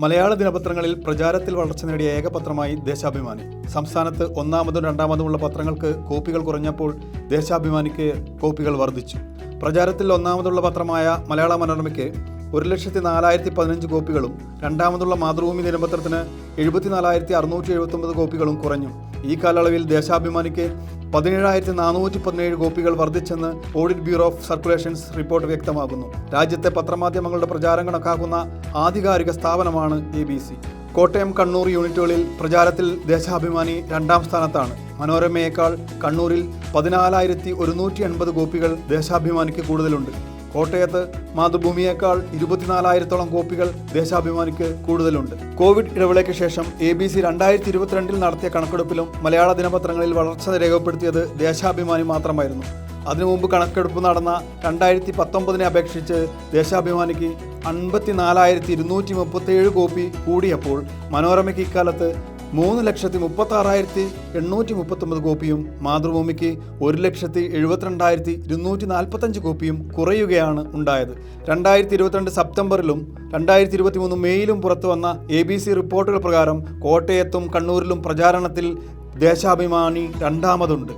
മലയാള ദിനപത്രങ്ങളിൽ പ്രചാരത്തിൽ വളർച്ച നേടിയ ഏക പത്രമായി ദേശാഭിമാനി. സംസ്ഥാനത്ത് ഒന്നാമതും രണ്ടാമതുമുള്ള പത്രങ്ങൾക്ക് കോപ്പികൾ കുറഞ്ഞപ്പോൾ ദേശാഭിമാനിക്ക് കോപ്പികൾ വർദ്ധിച്ചു. പ്രചാരത്തിൽ ഒന്നാമതുള്ള പത്രമായ മലയാള മനോരമയ്ക്ക് 1,04,015 കോപ്പികളും രണ്ടാമതുള്ള മാതൃഭൂമി ദിനപത്രത്തിന് 74,679 കോപ്പികളും കുറഞ്ഞു. ഈ കാലയളവിൽ ദേശാഭിമാനിക്ക് 17,417 കോപ്പികൾ വർദ്ധിച്ചെന്ന് audit bureau of circulations report വ്യക്തമാക്കുന്നു. രാജ്യത്തെ പത്രമാധ്യമങ്ങളുടെ പ്രചാരം കണക്കാക്കുന്ന ആധികാരിക സ്ഥാപനമാണ് ABC. കോട്ടയം, കണ്ണൂർ യൂണിറ്റുകളിൽ പ്രചാരത്തിൽ ദേശാഭിമാനി രണ്ടാം സ്ഥാനത്താണ്. മനോരമയേക്കാൾ കണ്ണൂരിൽ 14,180 കോപ്പികൾ ദേശാഭിമാനിക്ക് കൂടുതലുണ്ട്. കോട്ടയത്ത് മാതൃഭൂമിയേക്കാൾ 24,000-ഓളം കോപ്പികൾ ദേശാഭിമാനിക്ക് കൂടുതലുണ്ട്. കോവിഡ് ഇടവേളയ്ക്ക് ശേഷം ABC 2022 നടത്തിയ കണക്കെടുപ്പിലും മലയാള ദിനപത്രങ്ങളിൽ വളർച്ച രേഖപ്പെടുത്തിയത് ദേശാഭിമാനി മാത്രമായിരുന്നു. അതിനു മുമ്പ് കണക്കെടുപ്പ് നടന്ന 2019 അപേക്ഷിച്ച് ദേശാഭിമാനിക്ക് 54,237 കോപ്പി കൂടിയപ്പോൾ മനോരമയ്ക്ക് ഇക്കാലത്ത് 3,36,839 കോപ്പിയും മാതൃഭൂമിക്ക് 1,72,245 കോപ്പിയും കുറയുകയാണ് ഉണ്ടായത്. 2022 സെപ്റ്റംബറിലും 2023 മെയ്യിലും പുറത്തു വന്ന ABC റിപ്പോർട്ടുകൾ പ്രകാരം കോട്ടയത്തും കണ്ണൂരിലും പ്രചാരണത്തിൽ ദേശാഭിമാനി രണ്ടാമതുണ്ട്.